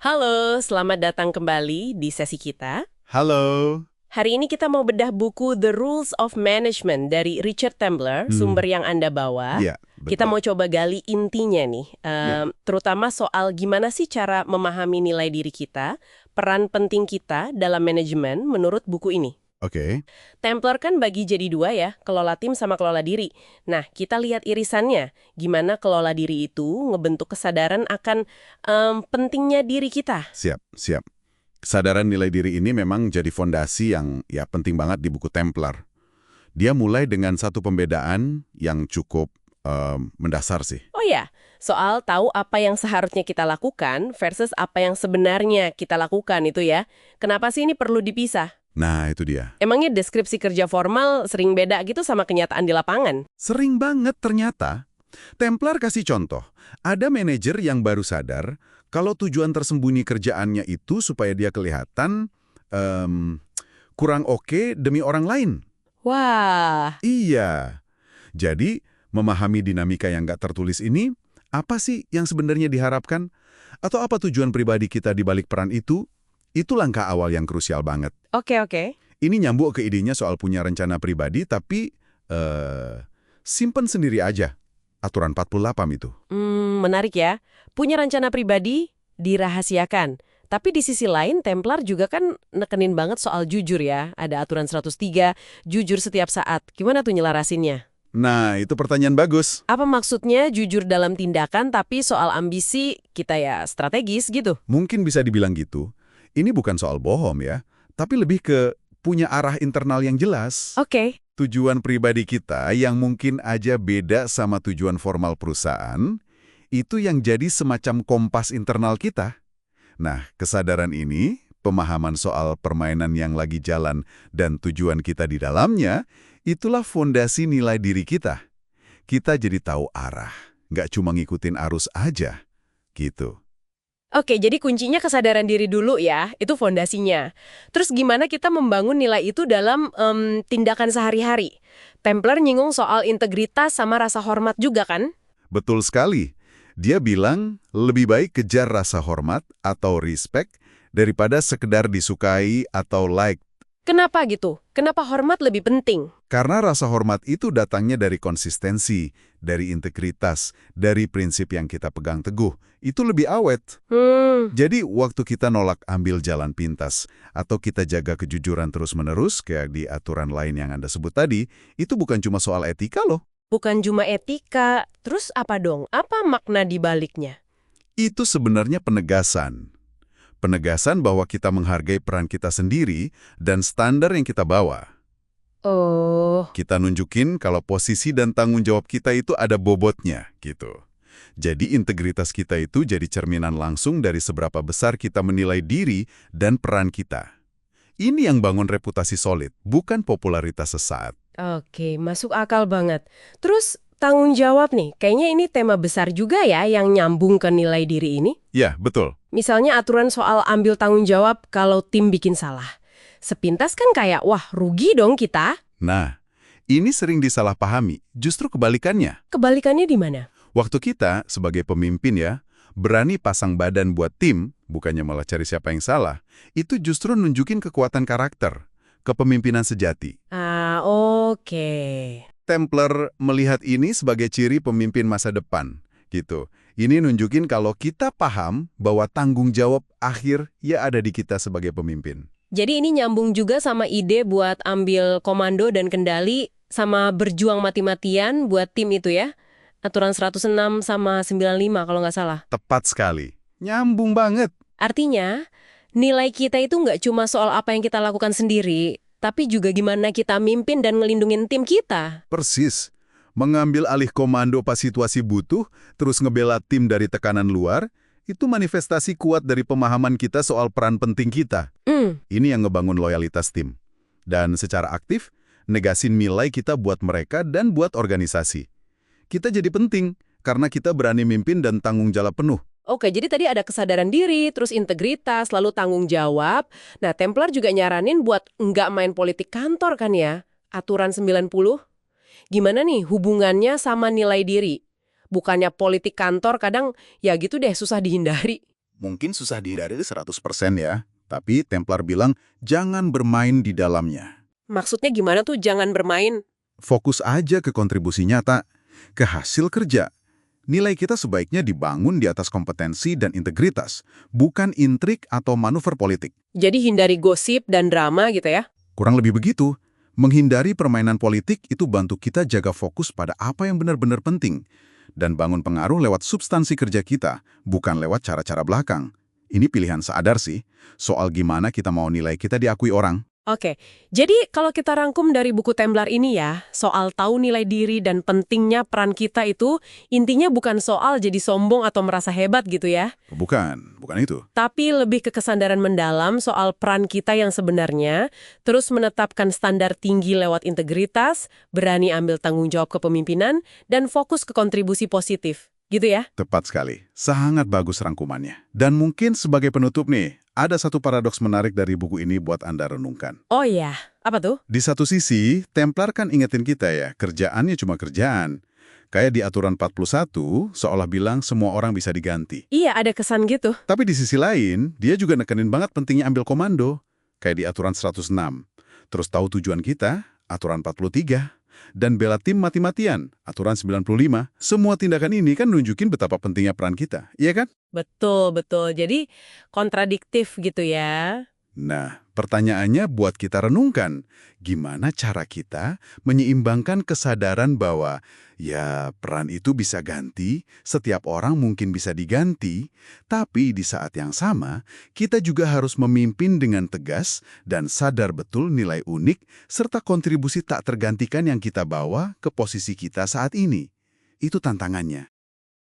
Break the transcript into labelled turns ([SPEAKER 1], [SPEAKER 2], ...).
[SPEAKER 1] Halo, selamat datang kembali di sesi kita.
[SPEAKER 2] Halo.
[SPEAKER 1] Hari ini kita mau bedah buku The Rules of Management dari Richard Tembler, sumber yang Anda bawa.
[SPEAKER 2] Iya,
[SPEAKER 1] Kita
[SPEAKER 2] betul.
[SPEAKER 1] mau coba gali intinya nih,
[SPEAKER 2] Iya.
[SPEAKER 1] terutama soal gimana sih cara memahami nilai diri kita, peran penting kita dalam manajemen menurut buku ini.
[SPEAKER 2] Oke.
[SPEAKER 1] Templar kan bagi jadi dua ya, kelola tim sama kelola diri. Nah, kita lihat irisannya. Gimana kelola diri itu ngebentuk kesadaran akan pentingnya diri kita.
[SPEAKER 2] Siap. Kesadaran nilai diri ini memang jadi fondasi yang penting banget di buku Templar. Dia mulai dengan satu pembedaan yang cukup mendasar sih.
[SPEAKER 1] Oh ya, soal tahu apa yang seharusnya kita lakukan versus apa yang sebenarnya kita lakukan itu ya. Kenapa sih ini perlu dipisah?
[SPEAKER 2] Nah, itu dia.
[SPEAKER 1] Emangnya deskripsi kerja formal sering beda gitu sama kenyataan di lapangan?
[SPEAKER 2] Sering banget ternyata. Templar kasih contoh. Ada manajer yang baru sadar kalau tujuan tersembunyi kerjaannya itu supaya dia kelihatan kurang oke demi orang lain.
[SPEAKER 1] Wah,
[SPEAKER 2] Iya. Jadi, memahami dinamika yang nggak tertulis ini, apa sih yang sebenarnya diharapkan? Atau apa tujuan pribadi kita di balik peran itu? Itu langkah awal yang krusial banget.
[SPEAKER 1] oke.
[SPEAKER 2] Ini nyambung ke idenya soal punya rencana pribadi, tapi simpen sendiri aja. Aturan 48 itu.
[SPEAKER 1] Menarik ya. Punya rencana pribadi, dirahasiakan. Tapi di sisi lain, Templar juga kan nekenin banget soal jujur ya. Ada aturan 103, jujur setiap saat. Gimana tuh nyelarasinnya?
[SPEAKER 2] Nah, itu pertanyaan bagus.
[SPEAKER 1] Apa maksudnya jujur dalam tindakan tapi soal ambisi kita ya strategis gitu?
[SPEAKER 2] Mungkin bisa dibilang gitu. Ini bukan soal bohong ya, tapi lebih ke punya arah internal yang jelas.
[SPEAKER 1] Oke.
[SPEAKER 2] Tujuan pribadi kita yang mungkin aja beda sama tujuan formal perusahaan, itu yang jadi semacam kompas internal kita. Nah, kesadaran ini, pemahaman soal permainan yang lagi jalan dan tujuan kita di dalamnya, itulah fondasi nilai diri kita. Kita jadi tahu arah, nggak cuma ngikutin arus aja, gitu.
[SPEAKER 1] Oke, jadi kuncinya kesadaran diri dulu ya, itu fondasinya. Terus gimana kita membangun nilai itu dalam tindakan sehari-hari? Templar nyinggung soal integritas sama rasa hormat juga kan?
[SPEAKER 2] Betul sekali. Dia bilang lebih baik kejar rasa hormat atau respect daripada sekedar disukai atau like.
[SPEAKER 1] Kenapa gitu? Kenapa hormat lebih penting?
[SPEAKER 2] Karena rasa hormat itu datangnya dari konsistensi, dari integritas, dari prinsip yang kita pegang teguh. Itu lebih awet. Jadi waktu kita nolak ambil jalan pintas, atau kita jaga kejujuran terus-menerus, kayak di aturan lain yang Anda sebut tadi, itu bukan cuma soal etika loh.
[SPEAKER 1] Bukan cuma etika, terus apa dong? Apa makna di baliknya?
[SPEAKER 2] Itu sebenarnya penegasan. Penegasan bahwa kita menghargai peran kita sendiri dan standar yang kita bawa.
[SPEAKER 1] Oh,
[SPEAKER 2] Kita nunjukin kalau posisi dan tanggung jawab kita itu ada bobotnya, gitu. Jadi integritas kita itu jadi cerminan langsung dari seberapa besar kita menilai diri dan peran kita. Ini yang bangun reputasi solid, bukan popularitas sesaat.
[SPEAKER 1] oke, masuk akal banget. Terus tanggung jawab nih, kayaknya ini tema besar juga ya yang nyambung ke nilai diri ini.
[SPEAKER 2] Ya, betul.
[SPEAKER 1] Misalnya aturan soal ambil tanggung jawab kalau tim bikin salah. Sepintas kan kayak, wah rugi dong kita.
[SPEAKER 2] Nah, ini sering disalahpahami, justru kebalikannya.
[SPEAKER 1] Kebalikannya di mana?
[SPEAKER 2] Waktu kita, sebagai pemimpin ya, berani pasang badan buat tim, bukannya malah cari siapa yang salah, itu justru nunjukin kekuatan karakter, kepemimpinan sejati.
[SPEAKER 1] Ah, oke.
[SPEAKER 2] Templar melihat ini sebagai ciri pemimpin masa depan, gitu. Ini nunjukin kalau kita paham bahwa tanggung jawab akhir ya ada di kita sebagai pemimpin.
[SPEAKER 1] Jadi ini nyambung juga sama ide buat ambil komando dan kendali sama berjuang mati-matian buat tim itu ya. Aturan 106 sama 95 kalau nggak salah.
[SPEAKER 2] Tepat sekali. Nyambung banget.
[SPEAKER 1] Artinya, nilai kita itu nggak cuma soal apa yang kita lakukan sendiri, tapi juga gimana kita mimpin dan ngelindungin tim kita.
[SPEAKER 2] Persis. Mengambil alih komando pas situasi butuh, terus ngebela tim dari tekanan luar, itu manifestasi kuat dari pemahaman kita soal peran penting kita. Ini yang ngebangun loyalitas tim. Dan secara aktif, negasin nilai kita buat mereka dan buat organisasi. Kita jadi penting, karena kita berani mimpin dan tanggung jawab penuh.
[SPEAKER 1] Oke, jadi tadi ada kesadaran diri, terus integritas, lalu tanggung jawab. Nah, Templar juga nyaranin buat nggak main politik kantor kan ya? Aturan 90. Gimana nih hubungannya sama nilai diri? Bukannya politik kantor kadang ya gitu deh susah dihindari.
[SPEAKER 3] mungkin susah dihindari 100% ya. Tapi Templar bilang jangan bermain di dalamnya.
[SPEAKER 1] Maksudnya gimana tuh jangan bermain?
[SPEAKER 2] Fokus aja ke kontribusi nyata, ke hasil kerja. Nilai kita sebaiknya dibangun di atas kompetensi dan integritas, bukan intrik atau manuver politik.
[SPEAKER 1] Jadi hindari gosip dan drama gitu ya?
[SPEAKER 2] Kurang lebih begitu. Menghindari permainan politik itu bantu kita jaga fokus pada apa yang benar-benar penting. Dan bangun pengaruh lewat substansi kerja kita, bukan lewat cara-cara belakang. Ini pilihan sadar sih, soal gimana kita mau nilai kita diakui orang.
[SPEAKER 1] Oke, jadi kalau kita rangkum dari buku Templar ini ya, soal tahu nilai diri dan pentingnya peran kita itu, intinya bukan soal jadi sombong atau merasa hebat gitu ya.
[SPEAKER 2] Bukan itu.
[SPEAKER 1] Tapi lebih ke kesadaran mendalam soal peran kita yang sebenarnya, terus menetapkan standar tinggi lewat integritas, berani ambil tanggung jawab kepemimpinan, dan fokus ke kontribusi positif. Gitu ya?
[SPEAKER 2] Tepat sekali. Sangat bagus rangkumannya. Dan mungkin sebagai penutup nih, ada satu paradoks menarik dari buku ini buat Anda renungkan.
[SPEAKER 1] Oh iya, apa tuh?
[SPEAKER 2] Di satu sisi, Templar kan ingetin kita ya, kerjaannya cuma kerjaan. Kayak di aturan 41, seolah bilang semua orang bisa diganti.
[SPEAKER 1] Iya, ada kesan gitu.
[SPEAKER 2] Tapi di sisi lain, dia juga nekenin banget pentingnya ambil komando. Kayak di aturan 106. Terus tahu tujuan kita, aturan 43. Dan bela tim mati-matian, aturan 95. Semua tindakan ini kan nunjukin betapa pentingnya peran kita, iya kan?
[SPEAKER 1] Betul, betul. Jadi kontradiktif gitu ya.
[SPEAKER 2] Nah, pertanyaannya buat kita renungkan, gimana cara kita menyeimbangkan kesadaran bahwa ya peran itu bisa ganti, setiap orang mungkin bisa diganti, tapi di saat yang sama kita juga harus memimpin dengan tegas dan sadar betul nilai unik serta kontribusi tak tergantikan yang kita bawa ke posisi kita saat ini. Itu tantangannya.